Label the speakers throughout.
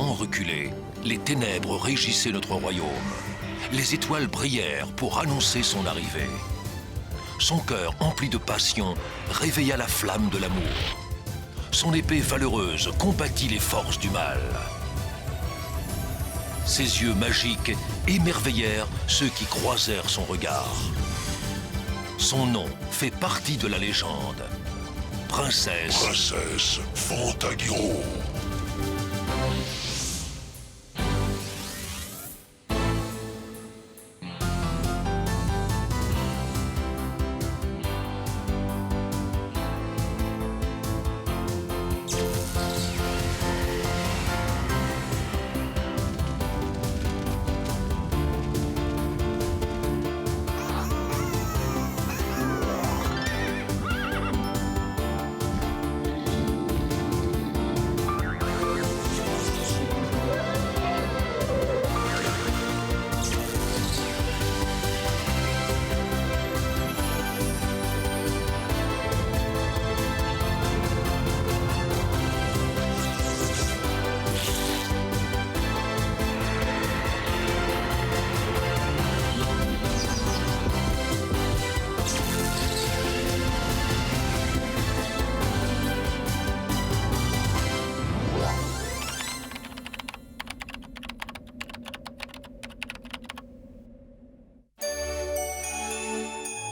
Speaker 1: temps reculé, les ténèbres régissaient notre royaume. Les étoiles brillèrent pour annoncer son arrivée. Son cœur, empli de passion, réveilla la flamme de l'amour. Son épée valeureuse combattit les forces du mal. Ses yeux magiques émerveillèrent ceux qui croisèrent son regard. Son nom fait partie de la légende. Princesse Fantagiro.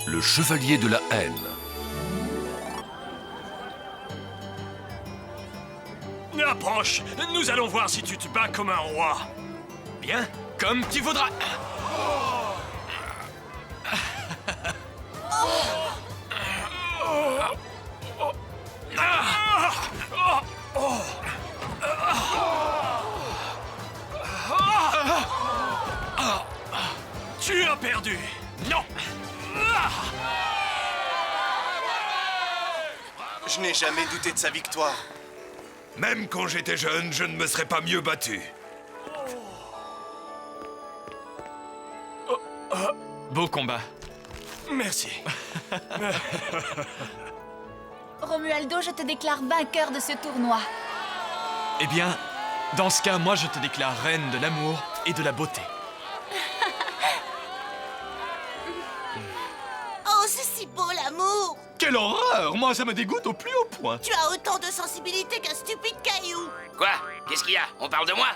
Speaker 1: Le chevalier de la haine.
Speaker 2: Approche, nous allons voir si tu te bats comme un roi. Bien, comme tu voudras. Tu as perdu. Non.
Speaker 3: Je n'ai jamais douté de sa victoire.
Speaker 4: Même quand j'étais jeune, je ne me serais pas mieux battu.
Speaker 2: Beau combat. Merci.
Speaker 5: Romualdo, je te déclare vainqueur de ce tournoi.
Speaker 2: Eh bien, dans ce cas, moi je te déclare reine de l'amour et de la beauté.
Speaker 6: Oh, c'est si beau l'amour!
Speaker 2: Quelle horreur! Moi, ça me dégoûte au plus haut point.
Speaker 6: Tu as autant de sensibilité qu'un stupide caillou!
Speaker 7: Quoi? Qu'est-ce qu'il y a? On parle de moi?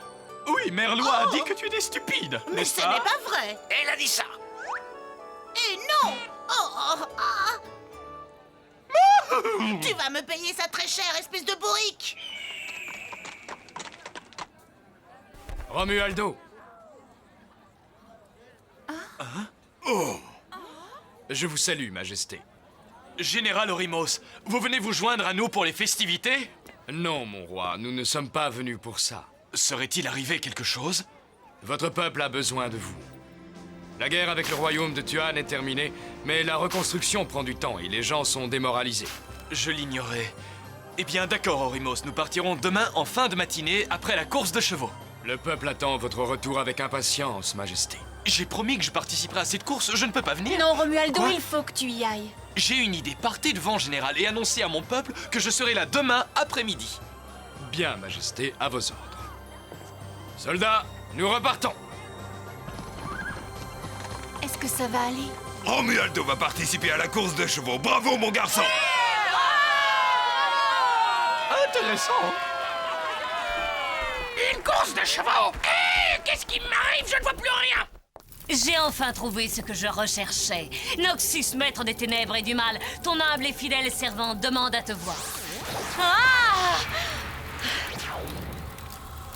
Speaker 2: Oui, Mère Loi a dit que tu étais stupide,
Speaker 6: Mais
Speaker 2: n'est-ce
Speaker 6: ce
Speaker 2: pas?
Speaker 6: n'est pas vrai!
Speaker 7: Elle a dit ça!
Speaker 6: Et non! Tu vas me payer ça très cher, espèce de bourrique!
Speaker 8: Romualdo. Je vous salue, Majesté.
Speaker 2: Général Orimos, vous venez vous joindre à nous pour les festivités?
Speaker 8: Non, mon roi, nous ne sommes pas venus pour ça.
Speaker 2: Serait-il arrivé quelque chose?
Speaker 8: Votre peuple a besoin de vous. La guerre avec le royaume de Tuan est terminée, mais la reconstruction prend du temps et les gens sont démoralisés.
Speaker 2: Je l'ignorais. Eh bien, d'accord, Orimos, nous partirons demain en fin de matinée après la course de chevaux.
Speaker 8: Le peuple attend votre retour avec impatience, Majesté.
Speaker 2: J'ai promis que je participerai à cette course, je ne peux pas venir.
Speaker 5: Non, Romualdo,
Speaker 2: Quoi?
Speaker 5: il faut que tu y ailles.
Speaker 2: J'ai une idée, partez devant, général, et annoncez à mon peuple que je serai là demain après-midi.
Speaker 8: Bien, Majesté, à vos ordres. Soldats, nous repartons.
Speaker 5: Est-ce que ça va aller?
Speaker 4: Romualdo va participer à la course de chevaux. Bravo, mon garçon!
Speaker 2: Intéressant.
Speaker 7: Une course de chevaux! Hé! Qu'est-ce qui m'arrive? Je ne vois plus rien!
Speaker 9: J'ai enfin trouvé ce que je recherchais. Noxus, maître des ténèbres et du mal, ton humble et fidèle servant demande à te voir. Ah!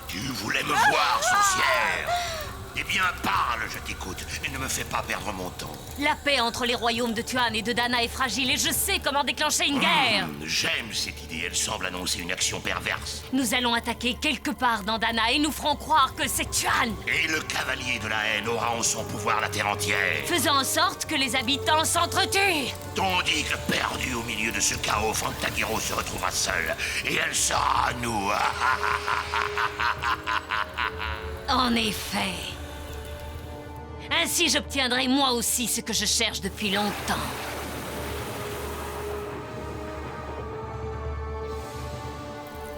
Speaker 7: Tu voulais me voir, sorcière? Eh bien, parle, je t'écoute, et ne me fais pas perdre mon temps.
Speaker 9: La paix entre les royaumes de Tuan et de Dana est fragile et je sais comment déclencher une guerre.
Speaker 7: J'aime cette idée, elle semble annoncer une action perverse.
Speaker 9: Nous allons attaquer quelque part dans Dana et nous ferons croire que c'est Tuan,
Speaker 7: Et le cavalier de la haine aura en son pouvoir la terre entière.
Speaker 9: faisant en sorte que les habitants s'entretuent.
Speaker 7: Tandis que perdu au milieu de ce chaos, Fantagiro se retrouvera seule, et elle sera à nous.
Speaker 9: En effet. Ainsi, j'obtiendrai moi aussi ce que je cherche depuis longtemps.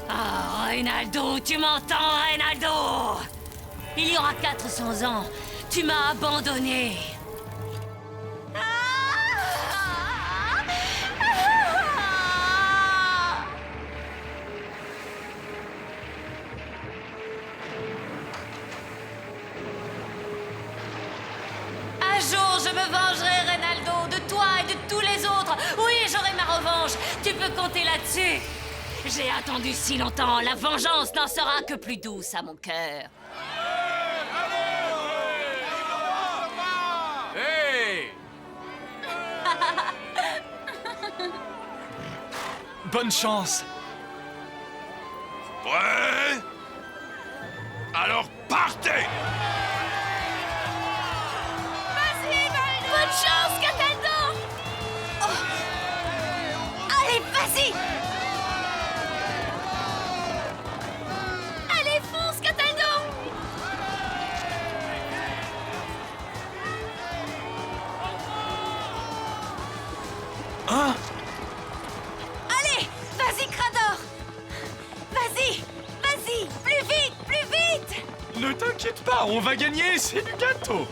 Speaker 9: Ah, Reynaldo, tu m'entends, Reynaldo? Il y aura 400 ans, tu m'as abandonné. Un jour, je me vengerai, Reynaldo, de toi et de tous les autres. Oui, j'aurai ma revanche. Tu peux compter là-dessus. J'ai attendu si longtemps. La vengeance n'en sera que plus douce à mon cœur.
Speaker 2: Hey! Bonne chance.
Speaker 4: Prêt? Alors partez!
Speaker 5: Bonne chance, Cataldo! Oh. Allez, vas-y! Allez, fonce, Cataldo!
Speaker 2: Hein?
Speaker 5: Allez, vas-y, Crador! Vas-y, vas-y, plus vite, plus vite!
Speaker 2: Ne t'inquiète pas, on va gagner, c'est du gâteau.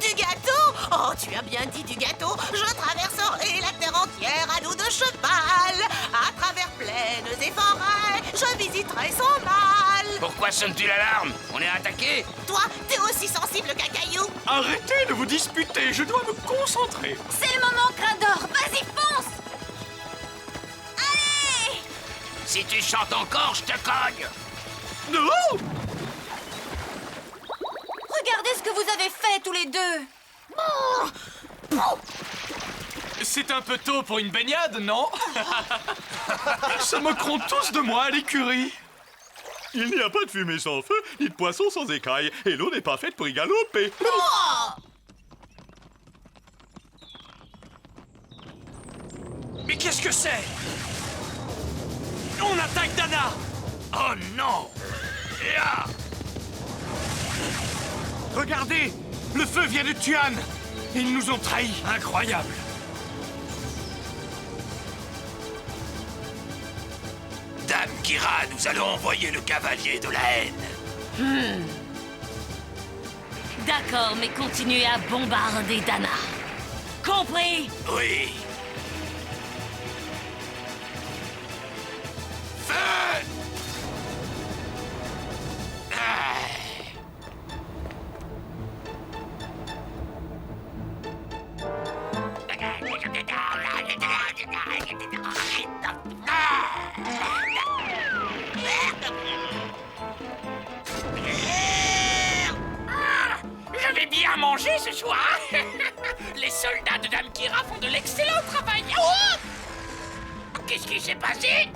Speaker 6: Du gâteau? Oh, tu as bien dit du gâteau. Je traverserai la terre entière à dos de cheval. À travers plaines et forêts, je visiterai son mal.
Speaker 7: Pourquoi sonnes-tu l'alarme? On est attaqué?
Speaker 6: Toi, t'es aussi sensible qu'un caillou.
Speaker 2: Arrêtez de vous disputer, je dois me concentrer.
Speaker 5: C'est le moment, Crador! Vas-y, fonce! Allez!
Speaker 7: Si tu chantes encore, je te cogne!
Speaker 2: Non!
Speaker 5: Regardez ce que vous avez fait tous les deux!
Speaker 2: C'est un peu tôt pour une baignade, non? Ils se moqueront tous de moi à l'écurie.
Speaker 10: Il n'y a pas de fumée sans feu, ni de poisson sans écailles, et l'eau n'est pas faite pour y galoper.
Speaker 2: Mais qu'est-ce que c'est? On attaque Dana!
Speaker 7: Oh non! Ya!
Speaker 2: Regardez! Le feu vient de Tuan! Ils nous ont trahis! Incroyable!
Speaker 7: Dame Kira, nous allons envoyer le cavalier de la haine.
Speaker 9: D'accord, mais continuez à bombarder Dana. Compris?
Speaker 7: Oui. Feu!
Speaker 11: Je vais bien manger ce soir. Les soldats de Dame Kira font de l'excellent travail. Oh! Qu'est-ce qui s'est passé?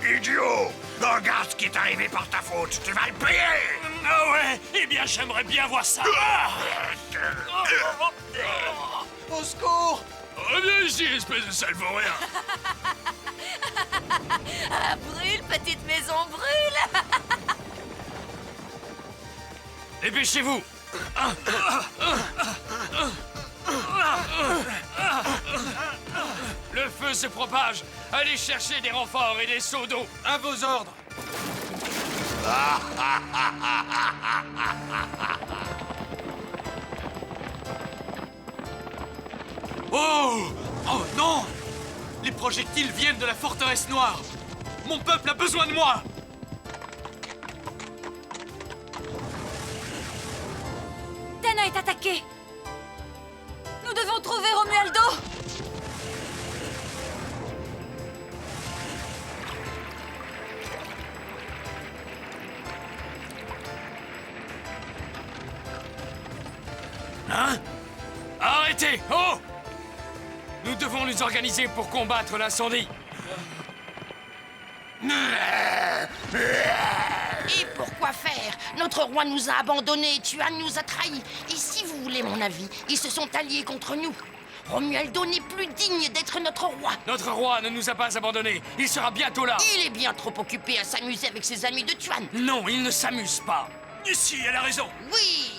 Speaker 7: Idiot! Regarde ce qui est arrivé par ta faute, tu vas le payer!
Speaker 2: Ah ouais? Eh bien, j'aimerais bien voir ça!
Speaker 3: Au secours!
Speaker 2: Reviens ici, espèce de sale vaurien!
Speaker 5: Ah, brûle, petite maison, brûle!
Speaker 2: Dépêchez-vous! Le feu se propage! Allez chercher des renforts et des seaux d'eau! À vos ordres! Oh! Oh non! Les projectiles viennent de la forteresse noire! Mon peuple a besoin de moi!
Speaker 5: Dana est attaquée! Nous devons trouver Romualdo!
Speaker 2: Hein? Arrêtez! Oh! Nous devons nous organiser pour combattre l'incendie.
Speaker 11: Et pourquoi faire? Notre roi nous a abandonnés, Tuan nous a trahis. Et si vous voulez mon avis, ils se sont alliés contre nous. Romualdo n'est plus digne d'être notre roi.
Speaker 8: Notre roi ne nous a pas abandonnés. Il sera bientôt là.
Speaker 11: Il est bien trop occupé à s'amuser avec ses amis de Tuan.
Speaker 8: Non, il ne s'amuse pas.
Speaker 2: Ici, elle a raison.
Speaker 11: Oui.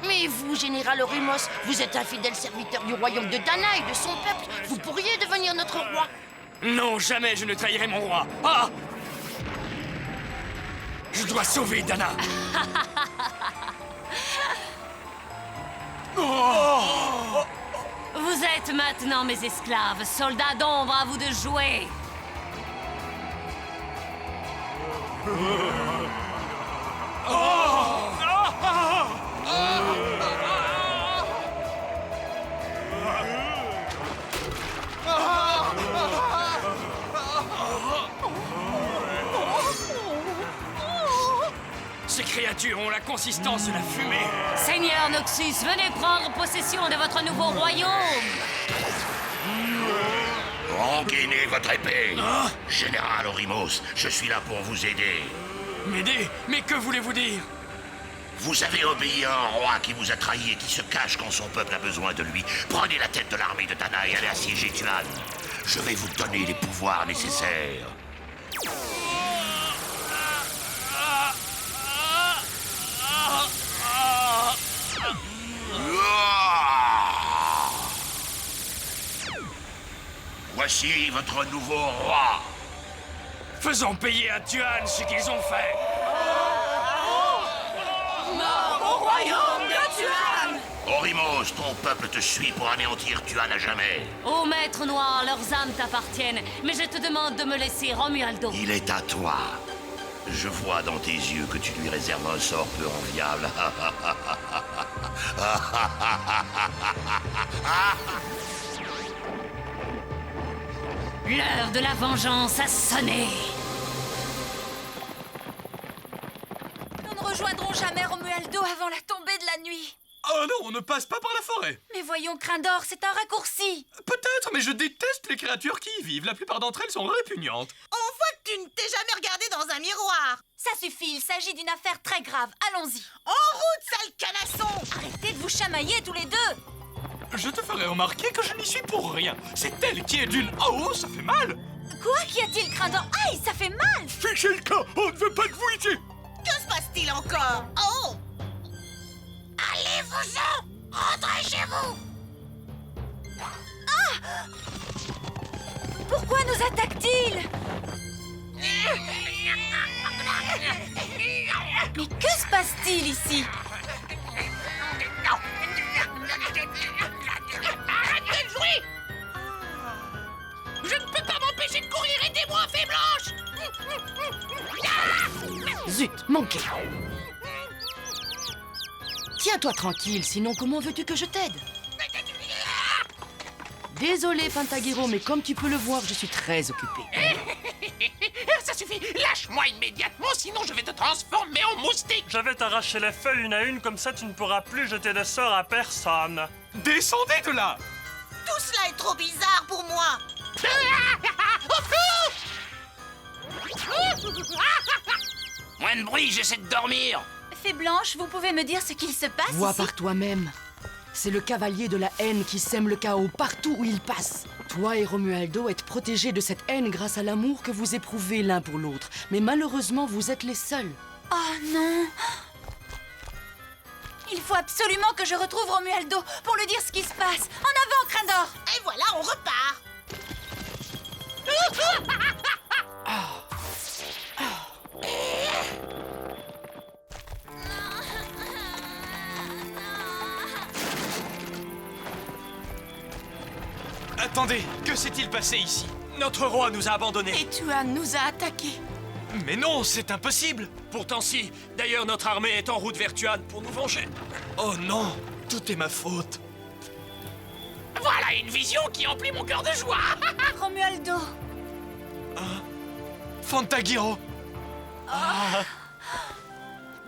Speaker 11: Mais vous, général Orimos, vous êtes un fidèle serviteur du royaume de Dana et de son peuple. Vous pourriez devenir notre roi.
Speaker 8: Non, jamais je ne trahirai mon roi. Ah! Je dois sauver Dana.
Speaker 9: Vous êtes maintenant mes esclaves, soldats d'ombre, à vous de jouer.
Speaker 8: Ces créatures ont la consistance de la fumée.
Speaker 9: Seigneur Noxus, venez prendre possession de votre nouveau royaume.
Speaker 7: Rengainez votre épée. Général Orimos, je suis là pour vous aider.
Speaker 8: M'aider? Mais que voulez-vous dire?
Speaker 7: Vous avez obéi à un roi qui vous a trahi et qui se cache quand son peuple a besoin de lui. Prenez la tête de l'armée de Dana et allez assiéger Tuan. Je vais vous donner les pouvoirs nécessaires. Voici votre nouveau roi.
Speaker 8: Faisons payer à Tuan ce qu'ils ont fait.
Speaker 6: Mort au royaume de Tuan!
Speaker 7: Orimos, ton peuple te suit pour anéantir Tuan à jamais.
Speaker 9: Ô maître noir, leurs âmes t'appartiennent, mais je te demande de me laisser Romualdo.
Speaker 7: Il est à toi. Je vois dans tes yeux que tu lui réserves un sort peu enviable.
Speaker 9: L'heure de la vengeance a sonné.
Speaker 5: Nous ne rejoindrons jamais Romualdo avant la tombée de la nuit.
Speaker 2: Oh non, on ne passe pas par la forêt.
Speaker 5: Mais voyons, Crin d'Or, c'est un raccourci.
Speaker 2: Peut-être, mais je déteste les créatures qui y vivent. La plupart d'entre elles sont répugnantes.
Speaker 6: On voit que tu ne t'es jamais regardé dans un miroir.
Speaker 5: Ça suffit, il s'agit d'une affaire très grave. Allons-y.
Speaker 6: En route, sale canasson!
Speaker 5: Arrêtez de vous chamailler tous les deux.
Speaker 2: Je te ferai remarquer que je n'y suis pour rien. C'est elle qui est d'une... Oh, ça fait mal.
Speaker 5: Quoi? Qu'y a-t-il, Crin d'Or? Aïe, ça fait mal.
Speaker 10: Fichez le camp, on ne veut pas de vous ici.
Speaker 6: Que se passe-t-il encore? Oh! Allez-vous-en! Rentrez chez vous!
Speaker 5: Pourquoi nous attaque-t-il? Mais que se passe-t-il ici?
Speaker 11: Arrêtez de jouer! Je ne peux pas m'empêcher de courir, aidez-moi, fée blanche!
Speaker 12: Zut, manqué. Tiens-toi tranquille, sinon comment veux-tu que je t'aide? Désolé, Pantagiro, mais comme tu peux le voir, je suis très occupé.
Speaker 11: Ça suffit, lâche-moi immédiatement, sinon je vais te transformer en moustique!
Speaker 13: Je vais t'arracher les feuilles une à une, comme ça tu ne pourras plus jeter de sorts à personne.
Speaker 2: Descendez de là.
Speaker 6: Tout cela est trop bizarre pour moi!
Speaker 11: Moins de bruit, j'essaie de dormir!
Speaker 5: Fée Blanche, vous pouvez me dire ce qu'il se passe
Speaker 12: Vois
Speaker 5: ici?
Speaker 12: par toi-même. C'est le cavalier de la haine qui sème le chaos partout où il passe. Toi et Romualdo êtes protégés de cette haine grâce à l'amour que vous éprouvez l'un pour l'autre. Mais malheureusement, vous êtes les seuls.
Speaker 5: Oh non! Il faut absolument que je retrouve Romualdo pour lui dire ce qui se passe. En avant, Crin d'Or!
Speaker 6: Et voilà, on repart!
Speaker 2: Attendez, que s'est-il passé ici? Notre roi nous a abandonnés.
Speaker 6: Et Tuan nous a attaqués.
Speaker 2: Mais non, c'est impossible.
Speaker 3: Pourtant si. D'ailleurs, notre armée est en route vers Tuan pour nous venger.
Speaker 2: Oh non, tout est ma faute.
Speaker 11: Voilà une vision qui emplit mon cœur de joie!
Speaker 5: Romualdo!
Speaker 2: Fantagiro.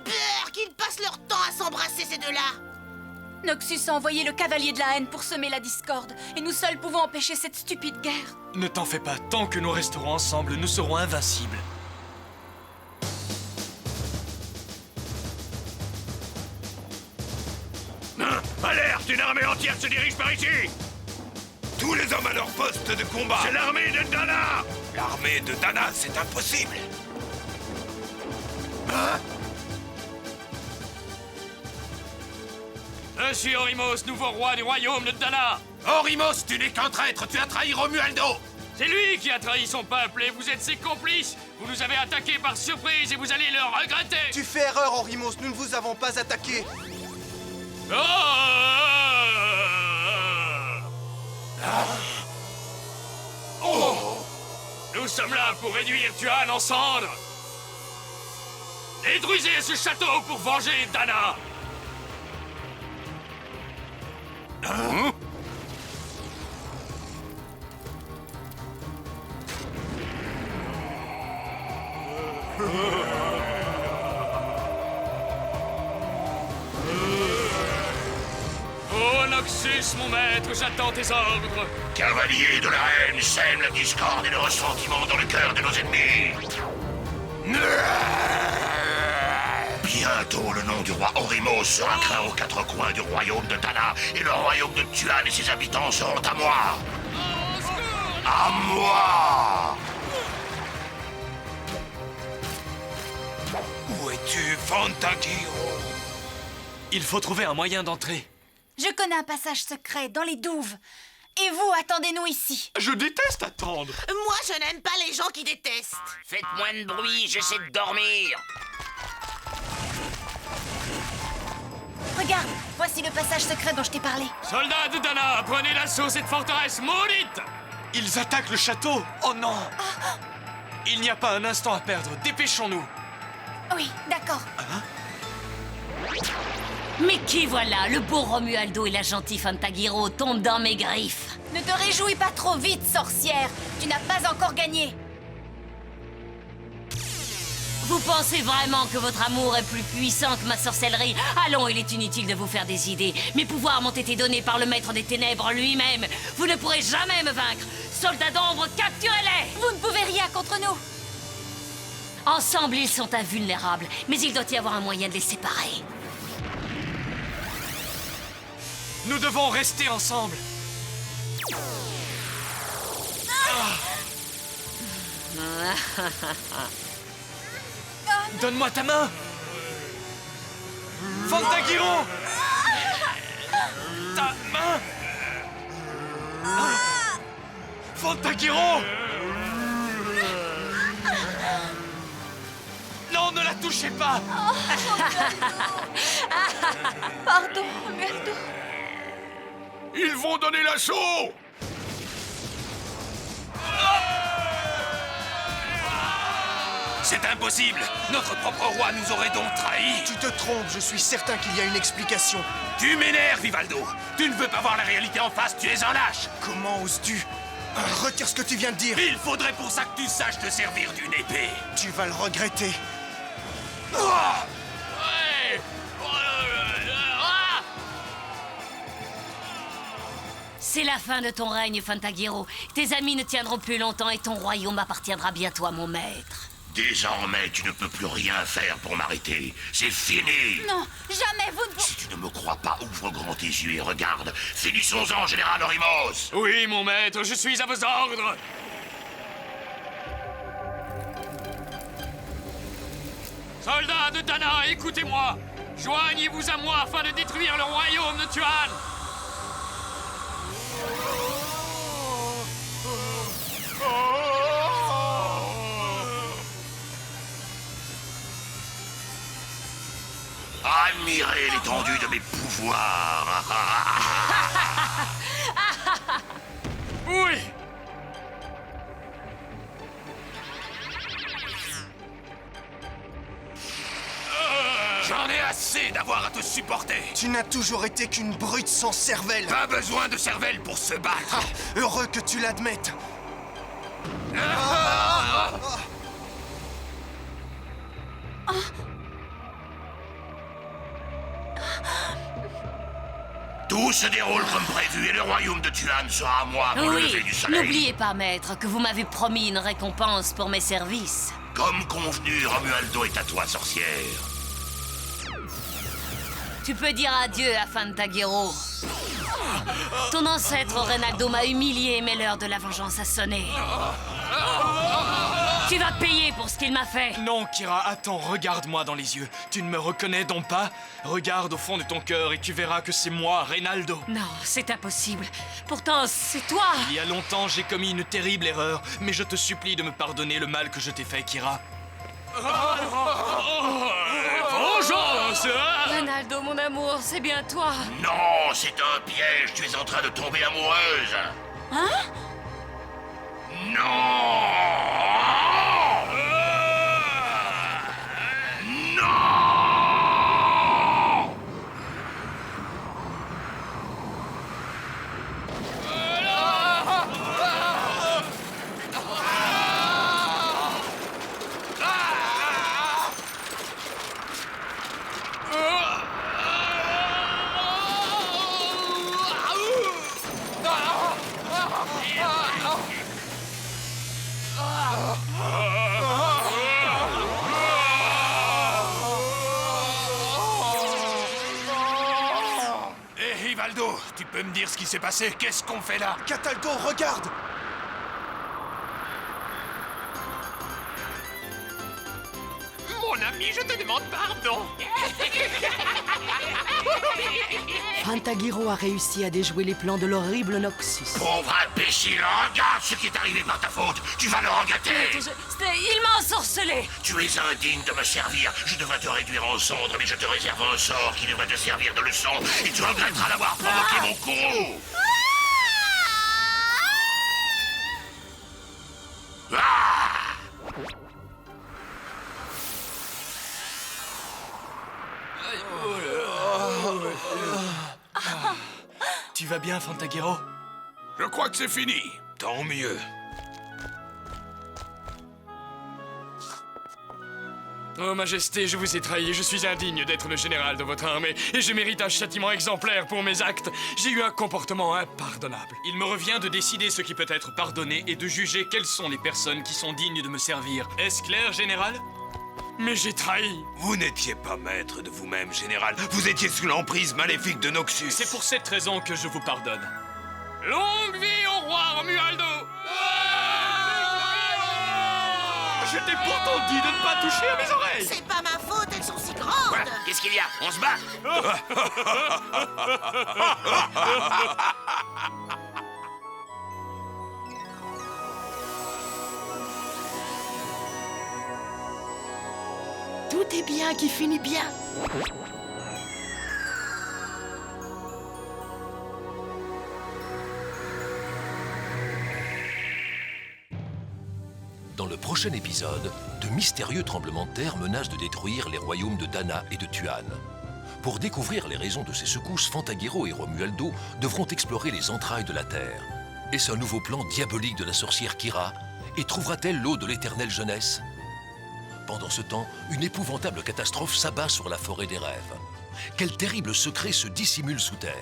Speaker 6: Peur qu'ils passent leur temps à s'embrasser ces deux-là!
Speaker 5: Noxus a envoyé le cavalier de la haine pour semer la discorde, et nous seuls pouvons empêcher cette stupide guerre.
Speaker 2: Ne t'en fais pas, tant que nous resterons ensemble, nous serons invincibles.
Speaker 7: Alerte! Une armée entière se dirige par ici!
Speaker 4: Tous les hommes à leur poste de combat!
Speaker 7: C'est l'armée de Dana!
Speaker 4: L'armée de Dana, c'est impossible! Hein?
Speaker 3: Je suis Orimos, nouveau roi du royaume de Dana.
Speaker 7: Orimos, tu n'es qu'un traître, tu as trahi Romualdo!
Speaker 3: C'est lui qui a trahi son peuple et vous êtes ses complices. Vous nous avez attaqués par surprise et vous allez le regretter.
Speaker 14: Tu fais erreur, Orimos, nous ne vous avons pas attaqué.
Speaker 3: Nous sommes là pour réduire Tuan en cendres. Détruisez ce château pour venger Dana. Oh, Noxus, mon maître, j'attends tes ordres.
Speaker 7: Cavalier de la haine, sème la discorde et le ressentiment dans le cœur de nos ennemis. Bientôt, le nom du roi Orimos sera craint aux quatre coins du royaume de Dana, et le royaume de Tuan et ses habitants seront à moi. À moi!
Speaker 4: Où es-tu, Fantagiro?
Speaker 2: Il faut trouver un moyen d'entrer.
Speaker 5: Je connais un passage secret dans les douves. Et vous, attendez-nous ici.
Speaker 10: Je déteste attendre.
Speaker 6: Moi, je n'aime pas les gens qui détestent.
Speaker 11: Faites moins de bruit, j'essaie de dormir.
Speaker 5: Regarde, voici le passage secret dont je t'ai parlé.
Speaker 3: Soldats de Dana, prenez l'assaut cette forteresse maudite.
Speaker 2: Ils attaquent le château. Oh non! Il n'y a pas un instant à perdre. Dépêchons-nous.
Speaker 5: Oui, d'accord.
Speaker 9: Mais qui voilà? Le beau Romualdo et la gentille Fantagiro tombent dans mes griffes.
Speaker 5: Ne te réjouis pas trop vite, sorcière. Tu n'as pas encore gagné.
Speaker 9: Vous pensez vraiment que votre amour est plus puissant que ma sorcellerie? Allons, il est inutile de vous faire des idées. Mes pouvoirs m'ont été donnés par le maître des ténèbres lui-même. Vous ne pourrez jamais me vaincre. Soldats d'ombre, capturez-les!
Speaker 5: Vous ne pouvez rien contre nous.
Speaker 9: Ensemble, ils sont invulnérables, mais il doit y avoir un moyen de les séparer.
Speaker 2: Nous devons rester ensemble. Donne-moi ta main. Fantagiro. Ta main. Fantagiro. Non, ne la touchez pas.
Speaker 5: Pardon, Romualdo.
Speaker 7: Ils vont donner l'assaut!
Speaker 2: C'est impossible. Notre propre roi nous aurait donc trahis.
Speaker 14: Tu te trompes, je suis certain qu'il y a une explication.
Speaker 7: Tu m'énerves, Vivaldo! Tu ne veux pas voir la réalité en face, tu es un lâche!
Speaker 14: Comment oses-tu? Retire ce que tu viens de dire.
Speaker 7: Il faudrait pour ça que tu saches te servir d'une épée.
Speaker 14: Tu vas le regretter.
Speaker 9: C'est la fin de ton règne, Fantagiro. Tes amis ne tiendront plus longtemps et ton royaume appartiendra bientôt à mon maître.
Speaker 7: Désormais, tu ne peux plus rien faire pour m'arrêter. C'est fini!
Speaker 5: Non, jamais vous ne...
Speaker 7: Si tu ne me crois pas, ouvre grand tes yeux et regarde. Finissons-en, général Orimos!
Speaker 3: Oui, mon maître, je suis à vos ordres. Soldats de Dana, écoutez-moi. Joignez-vous à moi afin de détruire le royaume de Tuan.
Speaker 7: Admirez l'étendue de mes pouvoirs!
Speaker 3: Oui!
Speaker 7: J'en ai assez d'avoir à te supporter!
Speaker 14: Tu n'as toujours été qu'une brute sans cervelle.
Speaker 7: Pas besoin de cervelle pour se battre!
Speaker 14: Heureux que tu l'admettes.
Speaker 7: Tout se déroule comme prévu et le royaume de Tuan sera à moi pour le lever
Speaker 9: Oui,
Speaker 7: du soleil.
Speaker 9: n'oubliez pas, maître, que vous m'avez promis une récompense pour mes services.
Speaker 7: Comme convenu, Romualdo est à toi, sorcière.
Speaker 9: Tu peux dire adieu à Fantagiro. Ton ancêtre Reynaldo m'a humilié, mais l'heure de la vengeance a sonné. Tu vas payer pour ce qu'il m'a fait.
Speaker 2: Non, Kira, attends, regarde-moi dans les yeux. Tu ne me reconnais donc pas? Regarde au fond de ton cœur et tu verras que c'est moi, Reynaldo.
Speaker 9: Non, c'est impossible. Pourtant, c'est toi.
Speaker 2: Il y a longtemps, j'ai commis une terrible erreur, mais je te supplie de me pardonner le mal que je t'ai fait, Kira.
Speaker 3: Vengeance!
Speaker 9: Reynaldo, mon amour, c'est bien toi.
Speaker 7: Non, c'est un piège. Tu es en train de tomber amoureuse.
Speaker 5: Hein?
Speaker 7: Non!
Speaker 4: Hé, Hivaldo, tu peux me dire ce qui s'est passé? Qu'est-ce qu'on fait là?
Speaker 14: Cataldo, regarde!
Speaker 11: Mon ami, je te demande pardon.
Speaker 12: Fantagiro a réussi à déjouer les plans de l'horrible Noxus.
Speaker 7: Pauvre imbécile, regarde ce qui est arrivé par ta faute. Tu vas le regretter.
Speaker 9: Il m'a ensorcelé.
Speaker 7: Tu es indigne de me servir. Je devrais te réduire en cendres, mais je te réserve un sort qui devrait te servir de leçon. Et tu regretteras d'avoir provoqué mon coup.
Speaker 2: Tu vas bien, Fantagiro?
Speaker 4: Je crois que c'est fini. Tant mieux.
Speaker 8: Oh, Majesté, je vous ai trahi. Je suis indigne d'être le général de votre armée et je mérite un châtiment exemplaire pour mes actes. J'ai eu un comportement impardonnable.
Speaker 2: Il me revient de décider ce qui peut être pardonné et de juger quelles sont les personnes qui sont dignes de me servir. Est-ce clair, général?
Speaker 8: Mais j'ai trahi.
Speaker 4: Vous n'étiez pas maître de vous-même, général. Vous étiez sous l'emprise maléfique de Noxus.
Speaker 2: C'est pour cette raison que je vous pardonne.
Speaker 3: Longue vie au roi Romualdo!
Speaker 2: Je t'ai pourtant dit de ne pas toucher à mes oreilles!
Speaker 6: C'est pas ma faute, elles sont si grandes.
Speaker 7: Qu'est-ce qu'il y a? On se bat?
Speaker 12: Tout est bien qui finit bien.
Speaker 1: Dans le prochain épisode, de mystérieux tremblements de terre menacent de détruire les royaumes de Dana et de Tuan. Pour découvrir les raisons de ces secousses, Fantagiro et Romualdo devront explorer les entrailles de la Terre. Est-ce un nouveau plan diabolique de la sorcière Kira? Et trouvera-t-elle l'eau de l'éternelle jeunesse? Pendant ce temps, une épouvantable catastrophe s'abat sur la forêt des rêves. Quel terrible secret se dissimule sous terre?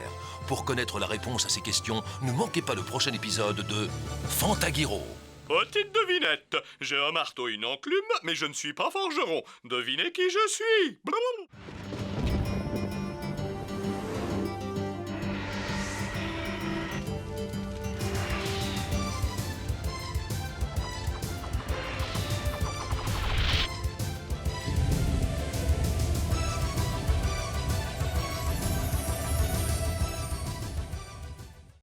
Speaker 1: Pour connaître la réponse à ces questions, ne manquez pas le prochain épisode de Fantagiro.
Speaker 10: Petite devinette, j'ai un marteau et une enclume, mais je ne suis pas forgeron. Devinez qui je suis. Blablabla.